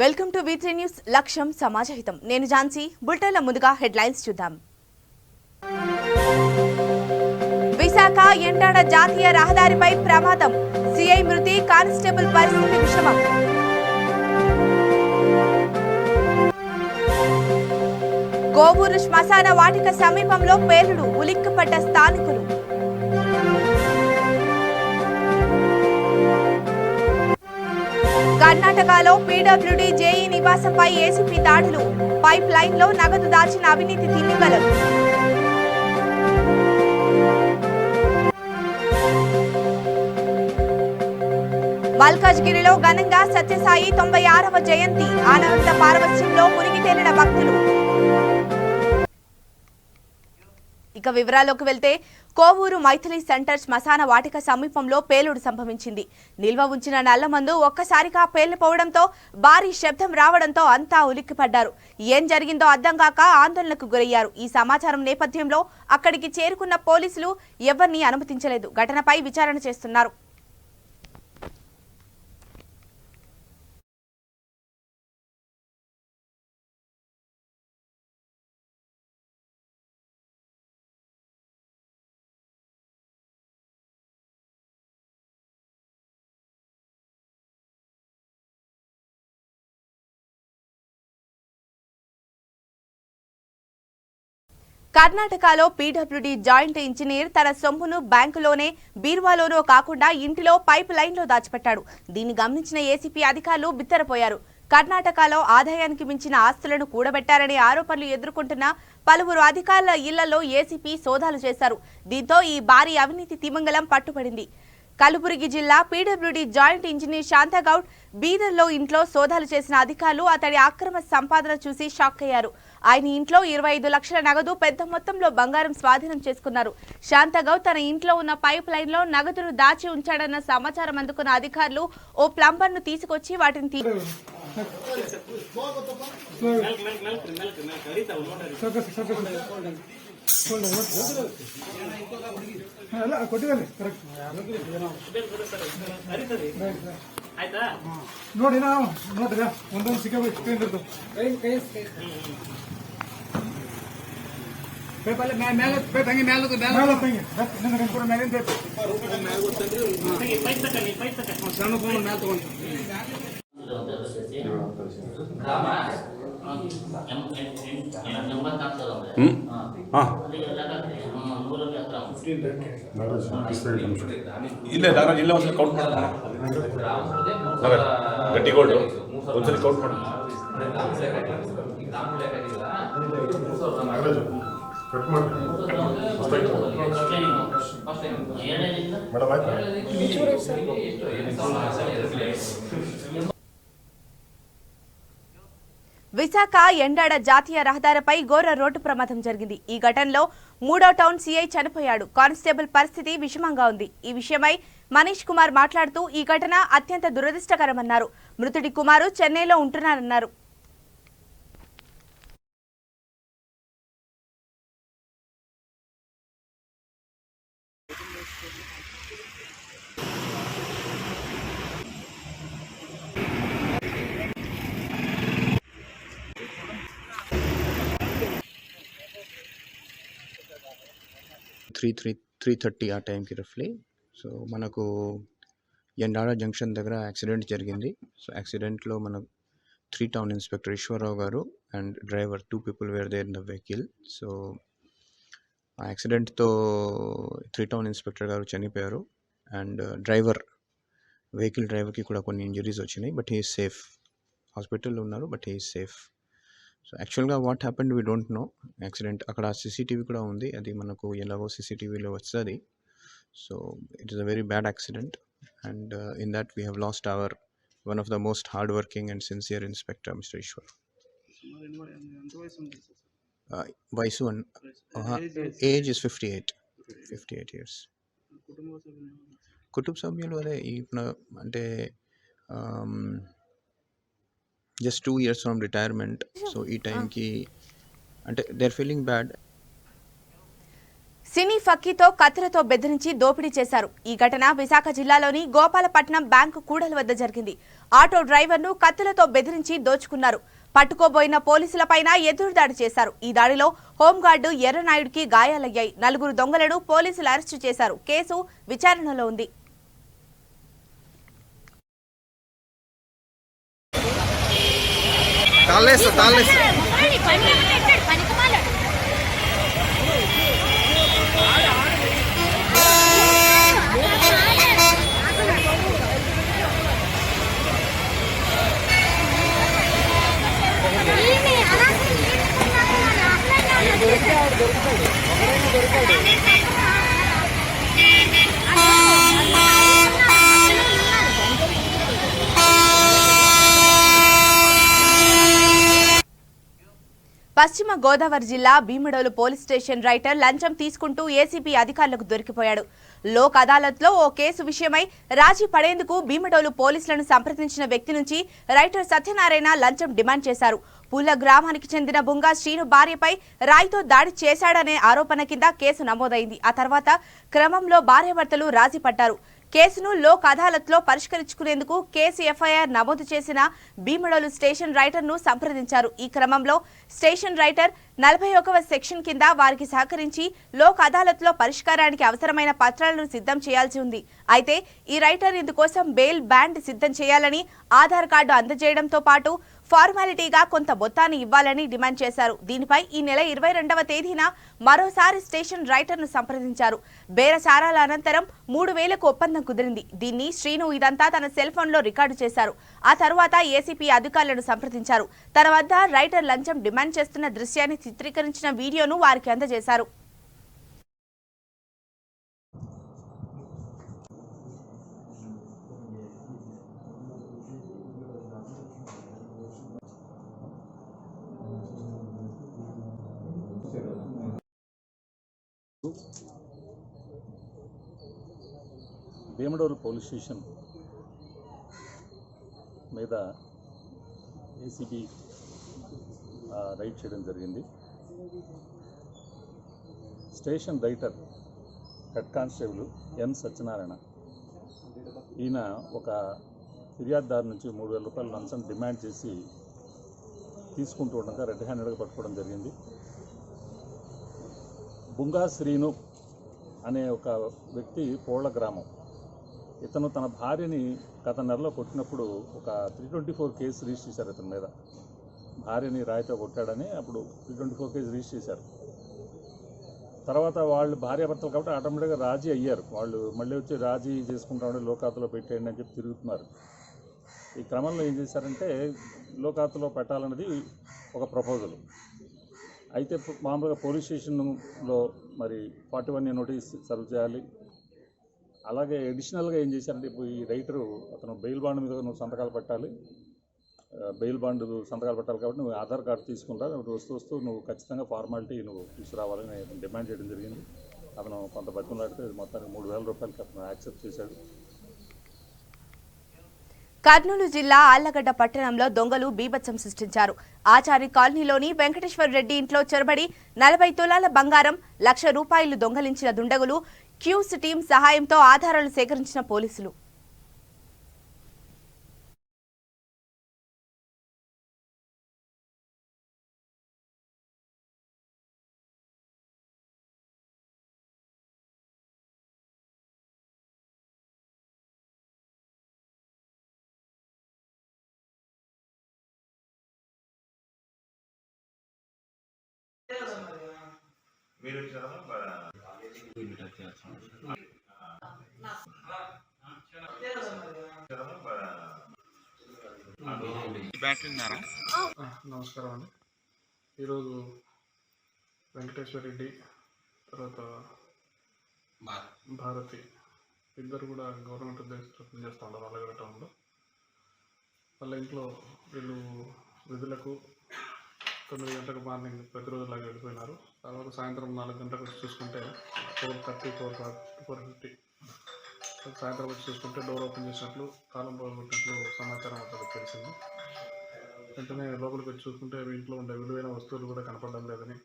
Welcome to V3 news లక్ష్యం సమాజహితం నేను జాన్సీ బులెటిన్ల ముందుగా హెడ్లైన్స్ చూద్దాం విశాఖ ఎండాడ జాతీయ రహదారిపై ప్రమాదం సిఐ మృతి కానిస్టేబుల్ పరిస్థితి విషమం కోవూరు శ్మశాన వాటిక సమీపంలో పేలుడు ఉలిక్కిపడ్డ స్థానికులు కర్ణాటకలో పీడబ్ల్యూడీ జేఈ నివాసంపై ఏసీపీ దాడులు పైప్ లైన్ లో నగదు దాచిన అవినీతి తిమింగలం మల్కాజ్గిరిలో ఘనంగా సత్యసాయి 96వ జయంతి ఆనంద పారవస్యంలో మునిగి తేలిన భక్తులు ఇక వివరాల్లోకి వెళ్తే కోవూరు మైథిలి సెంటర్ శ్మశాన వాటిక సమీపంలో పేలుడు సంభవించింది. నిల్వ ఉంచిన నల్లమందు ఒక్కసారిగా పేలిపోవడంతో భారీ శబ్దం రావడంతో అంతా ఉలిక్కిపడ్డారు. ఏం జరిగిందో అర్థం కాక ఆందోళనకు గురయ్యారు. ఈ సమాచారం నేపథ్యంలో అక్కడికి చేరుకున్న పోలీసులు ఎవరిని అనుమతించలేదు. ఘటనపై విచారణ చేస్తున్నారు. కర్ణాటకలో పీడబ్ల్యూడీ జాయింట్ ఇంజనీర్ తన సొమ్మును బ్యాంకులోనే బీరువాలోనో కాకుండా ఇంటిలో పైప్ లైన్లో దాచిపెట్టాడు. దీన్ని గమనించిన ఏసీపీ అధికారులు బిత్తరపోయారు. కర్ణాటకలో ఆదాయానికి మించిన ఆస్తులను కూడబెట్టారనే ఆరోపణలు ఎదుర్కొంటున్న పలువురు అధికారుల ఇళ్లలో ఏసీపీ సోదాలు చేశారు. దీంతో ఈ భారీ అవినీతి తిమింగలం పట్టుబడింది. కలబురగి జిల్లా పీడబ్ల్యూడీ జాయింట్ ఇంజనీర్ శాంతగౌడ్ బీదర్లో ఇంట్లో సోదాలు చేసిన అధికారులు అతడి అక్రమ సంపాదన చూసి షాక్ అయ్యారు. ఆయన ఇంట్లో 25 లక్షల నగదు పెద్ద మొత్తంలో బంగారం స్వాధీనం చేసుకున్నారు. శాంతగౌడ్ తన ఇంట్లో ఉన్న పైప్ లైన్ లో నగదును దాచి ఉంచాడన్న సమాచారం అందుకున్న అధికారులు ఓ ప్లంబర్ ను తీసుకొచ్చి వాటిని ನೋಡಿ ನೋಡ್ರಿ ಒಂದೊಂದು ಸಿಕ್ಕಬೇಕು ಪೇಪರ್ ಮೇಲೆ ತಂಗಿ ಮೇಲೆ ತಂಗಿ ಕೂಡ ಮೇಲಿನ ಸಣ್ಣ ಫೋನ್ ಮೇಲೆ ತಗೊಂಡು ಇಲ್ಲೇ ನಾಗರಾಜ್ ಇಲ್ಲೇ ಒಂದ್ಸಲ ಕೌಂಟ್ ಮಾಡೋಣ ಗಟ್ಟಿ ಗೋಲ್ಡ್ ಒಂದ್ಸಲ ಕೌಂಟ್ ಮಾಡೋಣ ಕಟ್ ಮಾಡಿ ಮೇಡಮ್ ಆಯ್ತಾ విశాఖ ఎండాడ జాతీయ రహదారిపై ఘోర రోడ్డు ప్రమాదం జరిగింది. ఈ ఘటనలో 3వ టౌన్ సీఐ చనిపోయాడు. కానిస్టేబుల్ పరిస్థితి విషమంగా ఉంది. ఈ విషయమై మనీష్ కుమార్ మాట్లాడుతూ ఈ ఘటన అత్యంత దురదృష్టకరమన్నారు. మృతుడి కుమారు చెన్నైలో ఉంటున్నారన్నారు. త్రీ 3:30 ఆ టైంకి రఫ్లీ. సో మనకు ఎండాడ జంక్షన్ దగ్గర యాక్సిడెంట్ జరిగింది. సో యాక్సిడెంట్లో మన 3 టౌన్ ఇన్స్పెక్టర్ ఈశ్వరరావు గారు and driver 2 people were there in the vehicle. So ఆ యాక్సిడెంట్తో 3 టౌన్ ఇన్స్పెక్టర్ గారు చనిపోయారు అండ్ వెహికల్ డ్రైవర్కి కూడా కొన్ని ఇంజరీస్ వచ్చినాయి. But he is safe. హాస్పిటల్లో ఉన్నారు but he is safe. So యాక్చువల్గా what happened we don't know. Accident అక్కడ సీసీటీవీ కూడా ఉంది, అది మనకు ఎలాగో సీసీటీవీలో వస్తుంది. So it is a very bad accident and in that we have lost our one of the most hard working and sincere inspector mister Ishwar. వయసు age is 58 years. కుటుంబ సభ్యులు అదే ఇప్పుడు అంటే just 2 years from retirement. So ఈ టైంకి అంటే they are feeling bad. సినీ ఫక్కీతో కత్తిలతో బెదిరించి దోపిడీ చేశారు. ఈ ఘటన విశాఖ జిల్లాలోని గోపాలపట్నం బ్యాంకు కూడలి వద్ద జరిగింది. ఆటో డ్రైవర్ను కత్తులతో బెదిరించి దోచుకున్నారు. పట్టుకోబోయిన పోలీసులపైన ఎదురుదాడి చేశారు. ఈ దాడిలో హోంగార్డు ఎర్రనాయుడికి గాయాలయ్యాయి. 4 దొంగలను పోలీసులు అరెస్టు చేశారు. కేసు విచారణలో ఉంది. పశ్చిమ గోదావరి జిల్లా భీమడోలు పోలీస్ స్టేషన్ రైటర్ లంచం తీసుకుంటూ ఏసీపీ అధికారులకు దొరికిపోయాడు. లోక్ అదాలత్లో ఓ కేసు విషయమై రాజీ పడేందుకు భీమడోలు పోలీసులను సంప్రదించిన వ్యక్తి నుంచి రైటర్ సత్యనారాయణ లంచం డిమాండ్ చేశారు. పుల్ల గ్రామానికి చెందిన బుంగా శ్రీను భార్యపై రాయితో దాడి చేశాడనే ఆరోపణ కింద కేసు నమోదైంది. ఆ తర్వాత క్రమంలో భార్యాభర్తలు రాజీ పడ్డారు. కేసును లోక్ అదాలత్లో పరిష్కరించుకునేందుకు కేసు ఎఫ్ఐఆర్ నమోదు చేసిన భీమడోలు స్టేషన్ రైటర్ను సంప్రదించారు. ఈ క్రమంలో స్టేషన్ రైటర్ 41వ సెక్షన్ కింద వారికి సహకరించి లోక్ అదాలత్లో పరిష్కారానికి అవసరమైన పత్రాలను సిద్ధం చేయాల్సి ఉంది. అయితే ఈ రైటర్ ఇందుకోసం బెయిల్ బాండ్ సిద్ధం చేయాలని, ఆధార్ కార్డు అందజేయడంతో పాటు ఫార్మాలిటీగా కొంత మొత్తాన్ని ఇవ్వాలని డిమాండ్ చేశారు. దీనిపై ఈ నెల 22వ తేదీన మరోసారి స్టేషన్ రైటర్ను సంప్రదించారు. బేరసారాల అనంతరం 3000కు ఒప్పందం కుదిరింది. దీన్ని శ్రీను ఇదంతా తన సెల్ ఫోన్లో రికార్డు చేశారు. ఆ తర్వాత ఏసీపీ అధికారులను సంప్రదించారు. తన వద్ద రైటర్ లంచం డిమాండ్ చేస్తున్న దృశ్యాన్ని చిత్రీకరించిన వీడియోను వారికి అందజేశారు. భీమడోలు పోలీస్ స్టేషన్ మీద ఏసీబీ రైడ్ చేయడం జరిగింది. Station writer head constable N Satyanarayana ఈయన ఒక ఫిర్యాదుదారు నుంచి 3000 రూపాయలు లంచం డిమాండ్ చేసి తీసుకుంటూ ఉండగా రెడ్ హ్యాండెడ్గా పట్టుకోవడం జరిగింది. బుంగా శ్రీను అనే ఒక వ్యక్తి పోళ్ల గ్రామం. ఇతను తన భార్యని గత నెలలో కొట్టినప్పుడు ఒక 324 కేసు రిజిస్టర్ చేశారు. ఇతని మీద భార్యని రాయితో కొట్టాడని అప్పుడు 324 కేసు రిజిస్టర్ చేశారు. తర్వాత వాళ్ళు భార్యాభర్తలు కాబట్టి ఆటోమేటిక్గా రాజీ అయ్యారు. వాళ్ళు మళ్ళీ వచ్చి రాజీ చేసుకుంటామని లోకాతులో పెట్టేయండి అని చెప్పి తిరుగుతున్నారు. ఈ క్రమంలో ఏం చేశారంటే లోకాతులో పెట్టాలన్నది ఒక ప్రపోజల్. అయితే మామూలుగా పోలీస్ స్టేషన్లో మరి 41A నోటీస్ సర్వ్ చేయాలి. అలాగే అడిషనల్గా ఏం చేశారంటే ఇప్పుడు ఈ రైటరు అతను బెయిల్ బాండ్ మీద నువ్వు సంతకాలు పెట్టాలి, బెయిల్ బాండ్ సంతకాలు పెట్టాలి కాబట్టి నువ్వు ఆధార్ కార్డు తీసుకుంటా, వస్తూ నువ్వు ఖచ్చితంగా ఫార్మాలిటీ నువ్వు తీసుకురావాలని డిమాండ్ చేయడం జరిగింది. అతను కొంత బతిమలాడితే మొత్తానికి 3000 రూపాయలకి అతను యాక్సెప్ట్ చేశాడు. కర్నూలు జిల్లా ఆళ్లగడ్డ పట్టణంలో దొంగలు బీభత్సం సృష్టించారు. ఆచారి కాలనీలోని వెంకటేశ్వర రెడ్డి ఇంట్లో చొరబడి 40 తులాల బంగారం, 1,00,000 రూపాయలు దొంగలించిన దుండగులు క్యూస్ టీం సహాయంతో ఆధారాలు సేకరించిన పోలీసులు. నమస్కారం అండి. ఈరోజు వెంకటేశ్వర రెడ్డి తర్వాత భారతి ఇద్దరు కూడా గవర్నమెంట్ ఉద్యోగస్తులు పనిచేస్తూ ఉంటారు ఆళ్లగడ్డ టౌన్లో. వాళ్ళ ఇంట్లో వీళ్ళు విధులకు 9 గంటలకు మార్నింగ్ ప్రతిరోజులాగా వెళ్ళిపోయినారు. తర్వాత సాయంత్రం 4 గంటలకు వచ్చి చూసుకుంటే 4:30, 4:50 సాయంత్రం వచ్చి చూసుకుంటే డోర్ ఓపెన్ చేసినట్లు, తాళం పోగొట్టినట్లు సమాచారం అతనికి తెలిసింది. వెంటనే లోపలికి వచ్చి చూసుకుంటే ఇంట్లో ఉండే విలువైన వస్తువులు కూడా కనపడడం లేదని,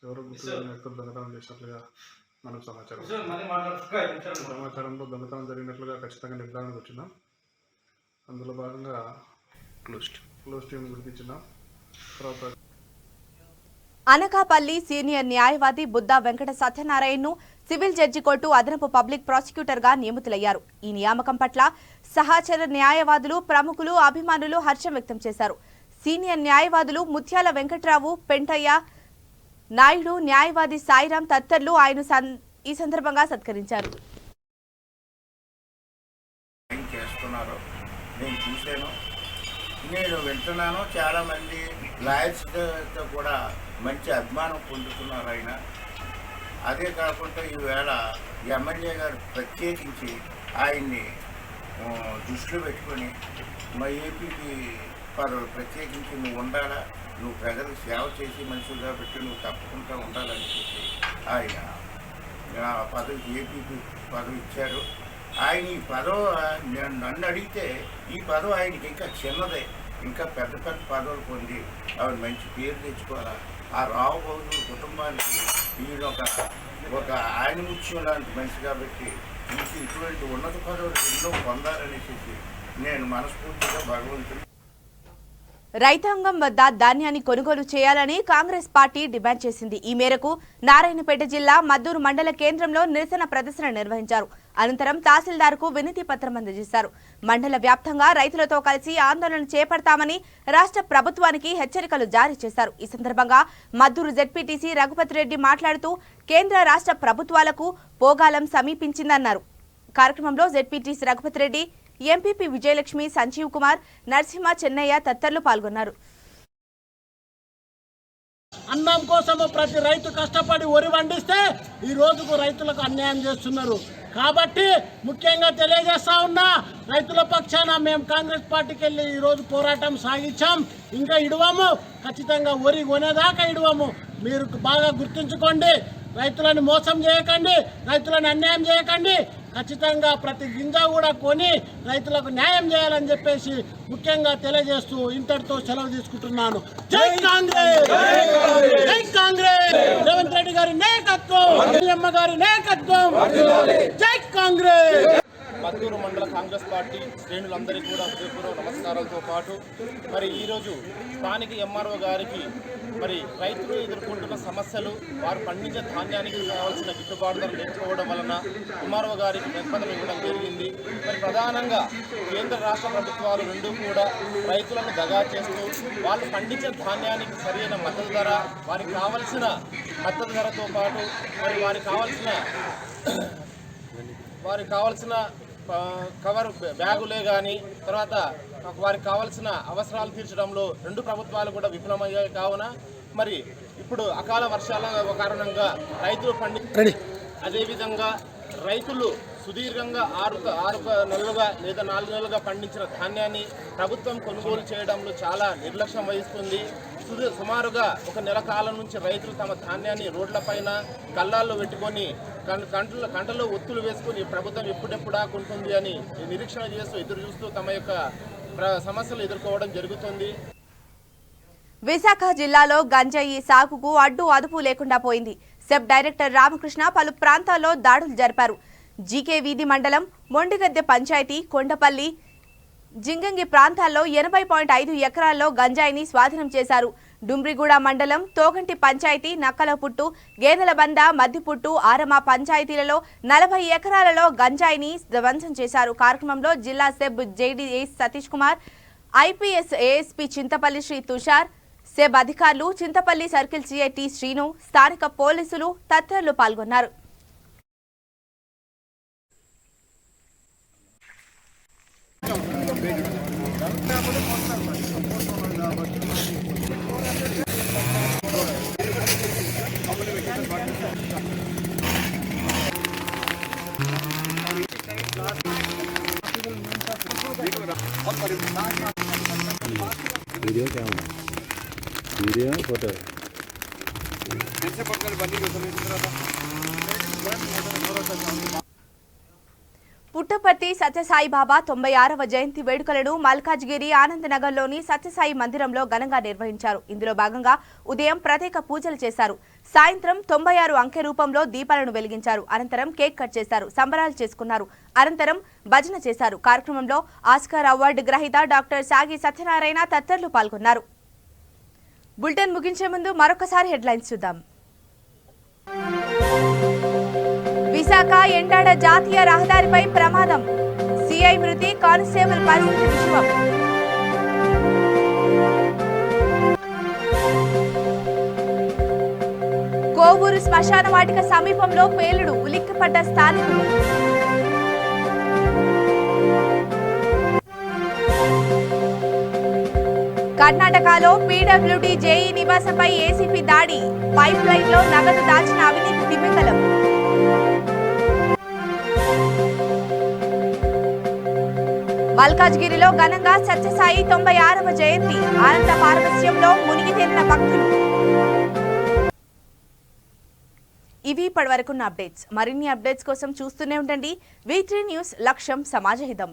ఎవరో గుర్తున్న వ్యక్తులు దొంగతనం చేసినట్లుగా మనకు సమాచారంలో దొంగతనం జరిగినట్లుగా ఖచ్చితంగా నిర్ధారణకు వచ్చినాం. అందులో భాగంగా క్లోజ్ టీం పిలిపించినాం. తర్వాత అనకాపల్లి సీనియర్ న్యాయవాది బుద్దా వెంకట సత్యనారాయణను సివిల్ జడ్జి కోర్టు అదనపు పబ్లిక్ ప్రాసిక్యూటర్గా నియమితులయ్యారు. ఈ నియామకం పట్ల సహచర న్యాయవాదులు, ప్రముఖులు, అభిమానులు హర్షం వ్యక్తం చేశారు. సీనియర్ న్యాయవాదులు ముత్యాల వెంకట్రావు, పెంటయ్య నాయుడు, న్యాయవాది సాయిరాం తదితరులు ఆయన ఈ సందర్భంగా సత్కరించారు. నేను వింటున్నాను, చాలామంది లాయర్స్తో కూడా మంచి అభిమానం పొందుతున్నారు ఆయన. అదే కాకుండా ఈవేళ ఎమ్మెల్యే గారు ప్రత్యేకించి ఆయన్ని దృష్టిలో పెట్టుకొని మా ఏపీకి ప్రత్యేకించి నువ్వు ఉండాలా, నువ్వు ప్రజలకు సేవ చేసి మనుషులు కాబట్టి నువ్వు తప్పకుండా ఉండాలని చెప్పి ఆయన పదవి ఏపీకి పదవి ఇచ్చారు. ఆయన ఈ పదవి నన్ను అడిగితే ఈ పదవి ఆయనకి ఇంకా చిన్నదే, ఇంకా పెద్ద పెద్ద పదవులు పొంది ఆవిడ మంచి పేరు తెచ్చుకోవాలా. ఆ రావుబౌదుల కుటుంబానికి ఈయన ఒక ఆయన ముత్యం లాంటి మనిషి కాబట్టి ఇటువంటి ఉన్నత పదవులు ఎన్నో పొందాలనేసి నేను మనస్ఫూర్తిగా భగవంతుని. రైతాంగం వద్ద ధాన్యాన్ని కొనుగోలు చేయాలని కాంగ్రెస్ పార్టీ డిమాండ్ చేసింది. ఈ మేరకు నారాయణపేట జిల్లా మద్దూరు మండల కేంద్రంలో నిరసన ప్రదర్శన నిర్వహించారు. అనంతరం తహసీల్దార్కు వినతి పత్రం అందజేశారు. మండల వ్యాప్తంగా రైతులతో కలిసి ఆందోళన చేపడతామని రాష్ట్ర ప్రభుత్వానికి హెచ్చరికలు జారీ చేశారు. ఈ సందర్భంగా మద్దూరు జెడ్పీటీసీ రఘుపతి రెడ్డి మాట్లాడుతూ కేంద్ర రాష్ట్ర ప్రభుత్వాలకు పోగాలం సమీపించిందన్నారు. కార్యక్రమంలో జెడ్పీటీసీ రఘుపతి రెడ్డి, ఎంపీపీ విజయలక్ష్మి, సంజీవ్ కుమార్, నరసింహ, చెన్నయ్య తదితరులు పాల్గొన్నారు. అన్నం కోసము ప్రతి రైతు కష్టపడి వరి పండిస్తే ఈ రోజుకు రైతులకు అన్యాయం చేస్తున్నారు. కాబట్టి ముఖ్యంగా తెలియజేస్తా ఉన్నా, రైతుల పక్షాన మేము కాంగ్రెస్ పార్టీకి వెళ్ళి ఈరోజు పోరాటం సాగించాం. ఇంకా ఇడవము, ఖచ్చితంగా వరి కొనేదాకా ఇడవము. మీరు బాగా గుర్తుంచుకోండి, రైతులను మోసం చేయకండి, రైతులను అన్యాయం చేయకండి. ఖచ్చితంగా ప్రతి గింజ కూడా కొని రైతులకు న్యాయం చేయాలని చెప్పేసి ముఖ్యంగా తెలియజేస్తూ ఇంతటితో సెలవు తీసుకుంటున్నాను. జై కాంగ్రెస్, జై కాంగ్రెస్, రేవంత్ రెడ్డి గారి నాయకత్వం, అమ్మ గారి నాయకత్వం, జై కాంగ్రెస్. మద్దూరు మండల కాంగ్రెస్ పార్టీ శ్రేణులందరికీ కూడా హృదయపూర్వక నమస్కారాలతో పాటు మరి ఈరోజు స్థానిక ఎంఆర్ఓ గారికి మరి రైతులు ఎదుర్కొంటున్న సమస్యలు, వారు పండించే ధాన్యానికి కావాల్సిన గిట్టుబాటు ధర లేకపోవడం వలన ఎంఆర్ఓ గారికి ప్రతిపాదన ఇవ్వడం జరిగింది. మరి ప్రధానంగా కేంద్ర రాష్ట్ర ప్రభుత్వాలు రెండూ కూడా రైతులను దగా చేస్తూ వాళ్ళు పండించే ధాన్యానికి సరైన మద్దతు ధర, వారికి కావలసిన మద్దతు ధరతో పాటు మరి వారికి కావాల్సిన కవర్ బ్యాగులే కానీ తర్వాత వారికి కావాల్సిన అవసరాలు తీర్చడంలో రెండు ప్రభుత్వాలు కూడా విఫలమయ్యాయి. కావున మరి ఇప్పుడు అకాల వర్షాల కారణంగా రైతులు అదేవిధంగా రైతులు సుదీర్ఘంగా 6 నెలలుగా లేదా 4 నెలలుగా పండించిన ధాన్యాన్ని ప్రభుత్వం కొనుగోలు చేయడంలో చాలా నిర్లక్ష్యం వహిస్తుంది. సుమారుగా 1 నెల కాలం నుంచి రైతులు తమ ధాన్యాన్ని రోడ్లపైన కళ్ళాల్లో పెట్టుకొని కంటలో ఒత్తులు వేసుకుని ప్రభుత్వం ఎప్పుడెప్పుడా కొంటుంది అని నిరీక్షణ చేస్తూ ఎదురు చూస్తూ తమ యొక్క సమస్యలు ఎదుర్కోవడం జరుగుతుంది. విశాఖ జిల్లాలో గంజాయి సాగుకు అడ్డు అదుపు లేకుండా పోయింది. సెబ్ డైరెక్టర్ రామకృష్ణ పలు ప్రాంతాల్లో దాడులు జరిపారు. జీకే వీధి మండలం, మొండిగద్దె పంచాయతీ, కొండపల్లి, జింగంగి ప్రాంతాల్లో 80.5 ఎకరాల్లో గంజాయిని స్వాధీనం చేశారు. డుమ్రిగూడ మండలం, తోగంటి పంచాయతీ, నక్కలపుట్టు, గేదెలబంద, మద్దిపుట్టు, ఆరమ పంచాయతీలలో 40 ఎకరాలలో గంజాయిని ధ్వంసం చేశారు. కార్యక్రమంలో జిల్లా SEB JD Satish Kumar, IPS ASP Chintapalli Shri Tushar, SEB అధికారులు, Chintapalli circle CI T Srinu, స్థానిక పోలీసులు తదితరులు పాల్గొన్నారు. वीडियो क्या होगा? वीडियो फोटो పుట్ట పుట్టపర్తి సత్యసాయిబాబా 96వ జయంతి వేడుకలను మల్కాజ్గిరి ఆనందనగర్లోని సత్యసాయి మందిరంలో ఘనంగా నిర్వహించారు. ఇందులో భాగంగా ఉదయం ప్రత్యేక పూజలు చేశారు. సాయంత్రం 96 అంకె రూపంలో దీపాలను వెలిగించారు. అనంతరం కేక్ కట్ చేశారు. సంబరాలు చేసుకున్నారు. అనంతరం భజన చేశారు. కార్యక్రమంలో ఆస్కార్ అవార్డు గ్రహీత డాక్టర్ సాగి సత్యనారాయణ తదితరులు పాల్గొన్నారు. బులెటిన్ ముగించే ముందు మరొకసారి హెడ్లైన్స్ చూద్దాం. విశాఖ ఎండాడ జాతీయ రహదారిపై ప్రమాదం. సిఐ మృతి, కానిస్టేబుల్ పరిస్థితి విషయం. కోవూరు శ్మశాన వాటిక సమీపంలో పేలుడు, ఉలిక్కిపడ్డ స్థానికులు. కర్ణాటకలో పీడబ్ల్యూడీ జేఈ నివాసంపై ఏసీపీ దాడి. పైప్ లైన్ లో నగదు దాచిన అవినీతి తిమింగలం. మల్కాజ్గిరిలో ఘనంగా సత్యసాయి 96వ జయంతి. ఆనంద పారవస్యంలో మునిగి తేలిన భక్తులు. ఇవి ఇప్పటివరకున్న అప్డేట్స్. మరిన్ని అప్డేట్స్ కోసం చూస్తూనే ఉండండి. V3 న్యూస్, లక్ష్యం సమాజహితం.